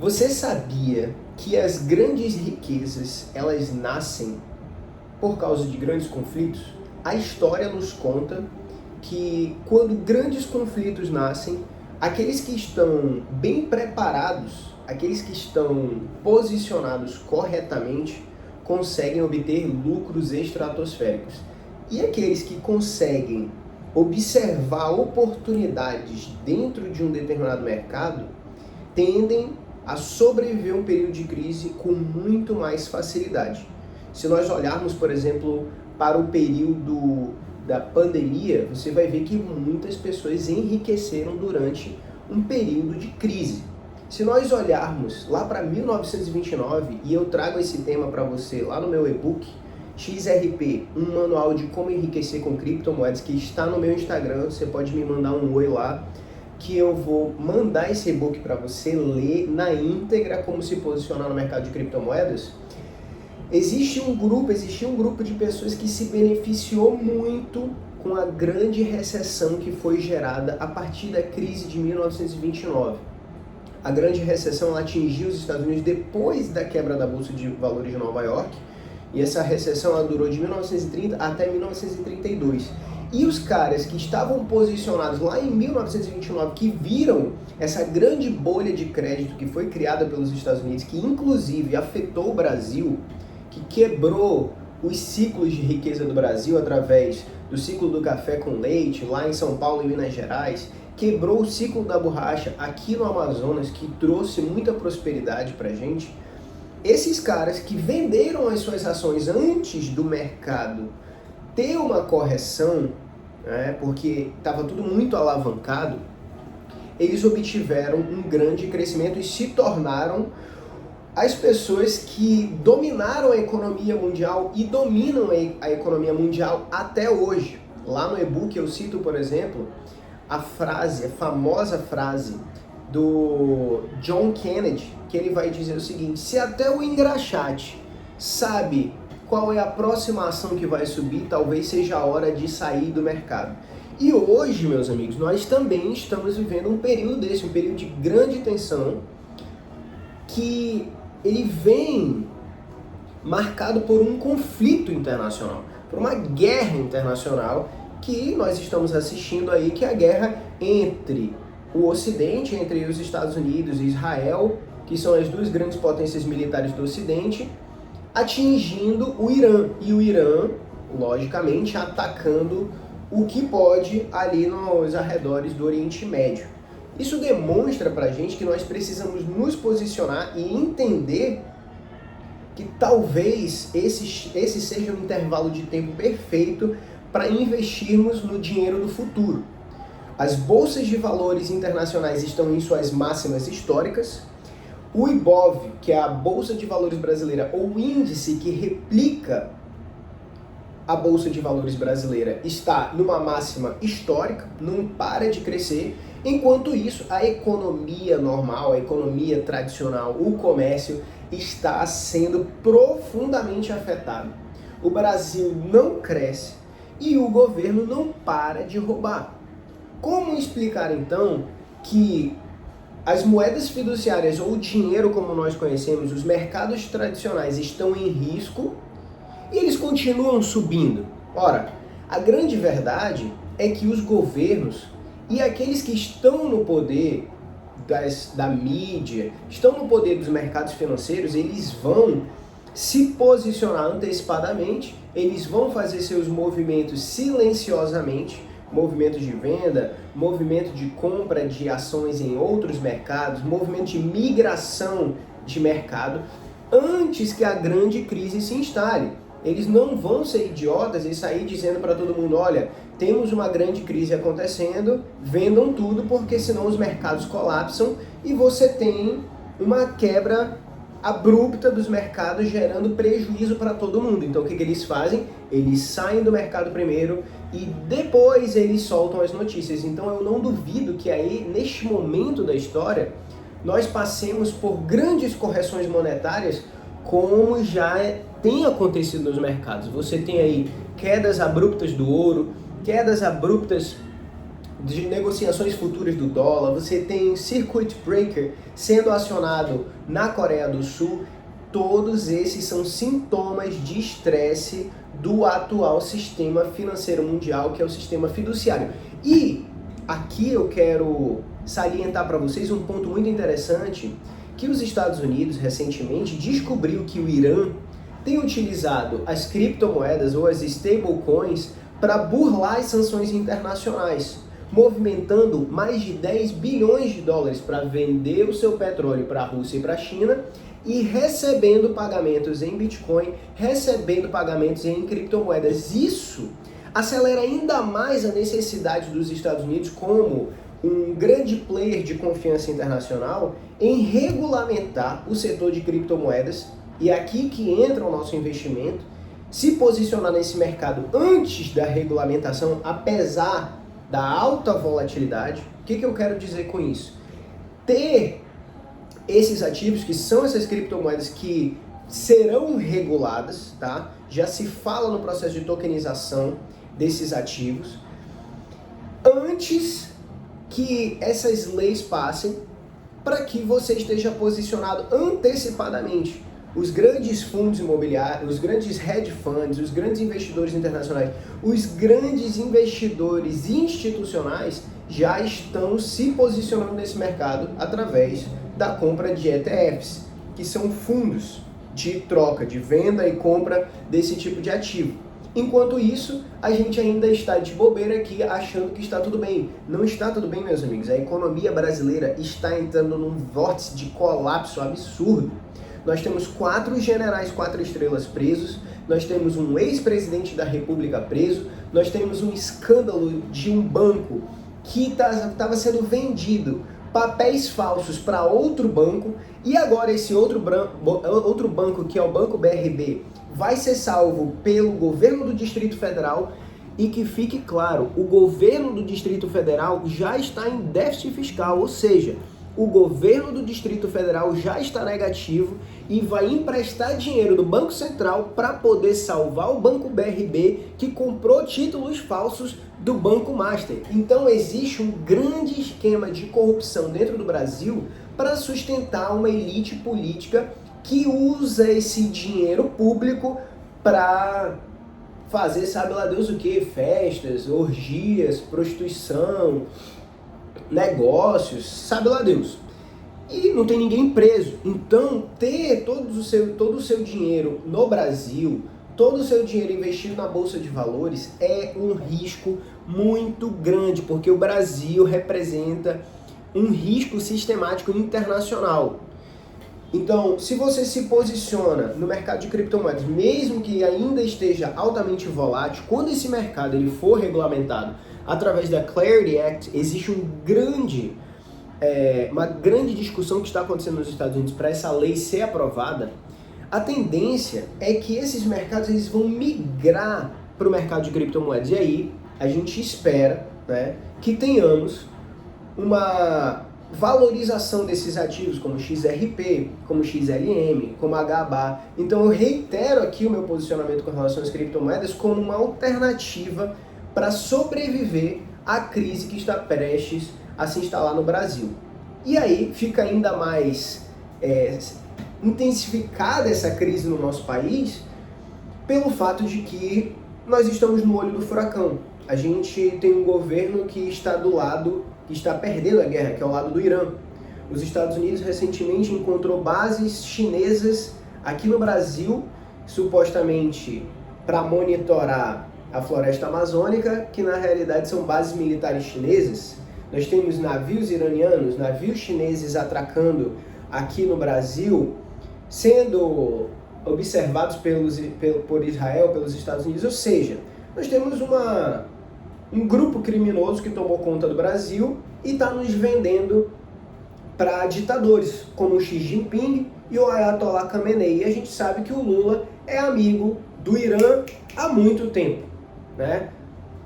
Você sabia que as grandes riquezas, elas nascem por causa de grandes conflitos? A história nos conta que quando grandes conflitos nascem, aqueles que estão bem preparados, aqueles que estão posicionados corretamente, conseguem obter lucros estratosféricos. E aqueles que conseguem observar oportunidades dentro de um determinado mercado, tendem a sobreviver um período de crise com muito mais facilidade. Se nós olharmos, por exemplo, para o período da pandemia, você vai ver que muitas pessoas enriqueceram durante um período de crise. Se nós olharmos lá para 1929, e eu trago esse tema para você lá no meu e-book, XRP, um manual de como enriquecer com criptomoedas, que está no meu Instagram, você pode me mandar um oi lá, que eu vou mandar esse e-book para você ler na íntegra como se posicionar no mercado de criptomoedas. Existia um grupo de pessoas que se beneficiou muito com a grande recessão que foi gerada a partir da crise de 1929. A grande recessão ela atingiu os Estados Unidos depois da quebra da Bolsa de Valores de Nova York, e essa recessão ela durou de 1930 até 1932. E os caras que estavam posicionados lá em 1929, que viram essa grande bolha de crédito que foi criada pelos Estados Unidos, que inclusive afetou o Brasil, que quebrou os ciclos de riqueza do Brasil através do ciclo do café com leite, lá em São Paulo e Minas Gerais, quebrou o ciclo da borracha aqui no Amazonas, que trouxe muita prosperidade pra gente. Esses caras que venderam as suas ações antes do mercado ter uma correção, né, porque estava tudo muito alavancado, eles obtiveram um grande crescimento e se tornaram as pessoas que dominaram a economia mundial e dominam a economia mundial até hoje. Lá no e-book eu cito, por exemplo, a famosa frase do John Kennedy, que ele vai dizer o seguinte: se até o engraxate sabe qual é a próxima ação que vai subir, talvez seja a hora de sair do mercado. E hoje, meus amigos, nós também estamos vivendo um período desse, um período de grande tensão, que ele vem marcado por um conflito internacional, por uma guerra internacional que nós estamos assistindo aí, que é a guerra entre o Ocidente, entre os Estados Unidos e Israel, que são as duas grandes potências militares do Ocidente, atingindo o Irã. E o Irã, logicamente, atacando o que pode ali nos arredores do Oriente Médio. Isso demonstra pra gente que nós precisamos nos posicionar e entender que talvez esse seja um intervalo de tempo perfeito para investirmos no dinheiro do futuro. As bolsas de valores internacionais estão em suas máximas históricas. O IBOV, que é a Bolsa de Valores brasileira, ou índice que replica a Bolsa de Valores brasileira, está numa máxima histórica, não para de crescer. Enquanto isso, a economia normal, a economia tradicional, o comércio, está sendo profundamente afetado. O Brasil não cresce e o governo não para de roubar. Como explicar então que as moedas fiduciárias ou o dinheiro como nós conhecemos, os mercados tradicionais estão em risco e eles continuam subindo? Ora, a grande verdade é que os governos e aqueles que estão no poder da mídia, estão no poder dos mercados financeiros, eles vão se posicionar antecipadamente, eles vão fazer seus movimentos silenciosamente, movimento de venda, movimento de compra de ações em outros mercados, movimento de migração de mercado, antes que a grande crise se instale. Eles não vão ser idiotas e sair dizendo para todo mundo: olha, temos uma grande crise acontecendo, vendam tudo, porque senão os mercados colapsam e você tem uma quebra abrupta dos mercados, gerando prejuízo para todo mundo. Então o que eles fazem? Eles saem do mercado primeiro e depois eles soltam as notícias. Então eu não duvido que aí, neste momento da história, nós passemos por grandes correções monetárias, como já tem acontecido nos mercados. Você tem aí quedas abruptas do ouro, quedas abruptas de negociações futuras do dólar, você tem circuit breaker sendo acionado na Coreia do Sul. Todos esses são sintomas de estresse do atual sistema financeiro mundial, que é o sistema fiduciário. E aqui eu quero salientar para vocês um ponto muito interessante, que os Estados Unidos recentemente descobriu que o Irã tem utilizado as criptomoedas ou as stablecoins para burlar as sanções internacionais, movimentando mais de 10 bilhões de dólares para vender o seu petróleo para a Rússia e para a China e recebendo pagamentos em Bitcoin, recebendo pagamentos em criptomoedas. Isso acelera ainda mais a necessidade dos Estados Unidos como um grande player de confiança internacional em regulamentar o setor de criptomoedas, e é aqui que entra o nosso investimento, se posicionar nesse mercado antes da regulamentação, apesar da alta volatilidade. O que eu quero dizer com isso? Ter esses ativos, que são essas criptomoedas que serão reguladas, tá? Já se fala no processo de tokenização desses ativos, antes que essas leis passem, para que você esteja posicionado antecipadamente. Os grandes fundos imobiliários, os grandes hedge funds, os grandes investidores internacionais, os grandes investidores institucionais já estão se posicionando nesse mercado através da compra de ETFs, que são fundos de troca, de venda e compra desse tipo de ativo. Enquanto isso, a gente ainda está de bobeira aqui achando que está tudo bem. Não está tudo bem, meus amigos. A economia brasileira está entrando num vórtice de colapso absurdo. Nós temos 4 generais 4 estrelas presos, nós temos um ex-presidente da República preso, nós temos um escândalo de um banco que estava sendo vendido papéis falsos para outro banco, e agora esse outro banco, que é o Banco BRB, vai ser salvo pelo governo do Distrito Federal. E que fique claro, o governo do Distrito Federal já está em déficit fiscal, ou seja, o governo do Distrito Federal já está negativo e vai emprestar dinheiro do Banco Central para poder salvar o Banco BRB, que comprou títulos falsos do Banco Master. Então existe um grande esquema de corrupção dentro do Brasil para sustentar uma elite política que usa esse dinheiro público para fazer sabe lá Deus o que, festas, orgias, prostituição, negócios, sabe lá Deus. E não tem ninguém preso. Então, ter todo o seu dinheiro no Brasil, todo o seu dinheiro investido na Bolsa de Valores é um risco muito grande, porque o Brasil representa um risco sistemático internacional. Então, se você se posiciona no mercado de criptomoedas, mesmo que ainda esteja altamente volátil, quando esse mercado ele for regulamentado através da Clarity Act, existe uma grande discussão que está acontecendo nos Estados Unidos para essa lei ser aprovada. A tendência é que esses mercados eles vão migrar para o mercado de criptomoedas. E aí, a gente espera, né, que tenhamos uma valorização desses ativos como XRP, como XLM, como HBA. Então eu reitero aqui o meu posicionamento com relação às criptomoedas como uma alternativa para sobreviver à crise que está prestes a se instalar no Brasil. E aí fica ainda mais intensificada essa crise no nosso país pelo fato de que nós estamos no olho do furacão. A gente tem um governo que está do lado, que está perdendo a guerra, que é o lado do Irã. Os Estados Unidos recentemente encontrou bases chinesas aqui no Brasil, supostamente para monitorar a floresta amazônica, que na realidade são bases militares chinesas. Nós temos navios iranianos, navios chineses atracando aqui no Brasil, sendo observados por Israel, pelos Estados Unidos. Ou seja, nós temos um grupo criminoso que tomou conta do Brasil e está nos vendendo para ditadores, como o Xi Jinping e o Ayatollah Khamenei. E a gente sabe que o Lula é amigo do Irã há muito tempo, né?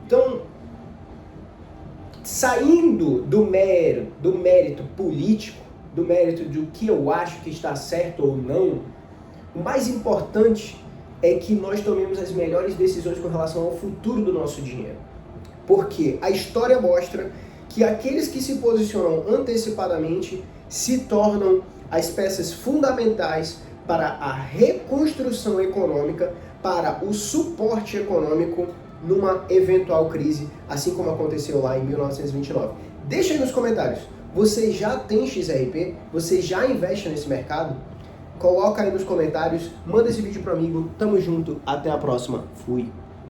Então, saindo do mérito político, do mérito do que eu acho que está certo ou não, o mais importante é que nós tomemos as melhores decisões com relação ao futuro do nosso dinheiro. Porque a história mostra que aqueles que se posicionam antecipadamente se tornam as peças fundamentais para a reconstrução econômica, para o suporte econômico numa eventual crise, assim como aconteceu lá em 1929. Deixa aí nos comentários, você já tem XRP? Você já investe nesse mercado? Coloca aí nos comentários, manda esse vídeo pro amigo, tamo junto, até a próxima, fui!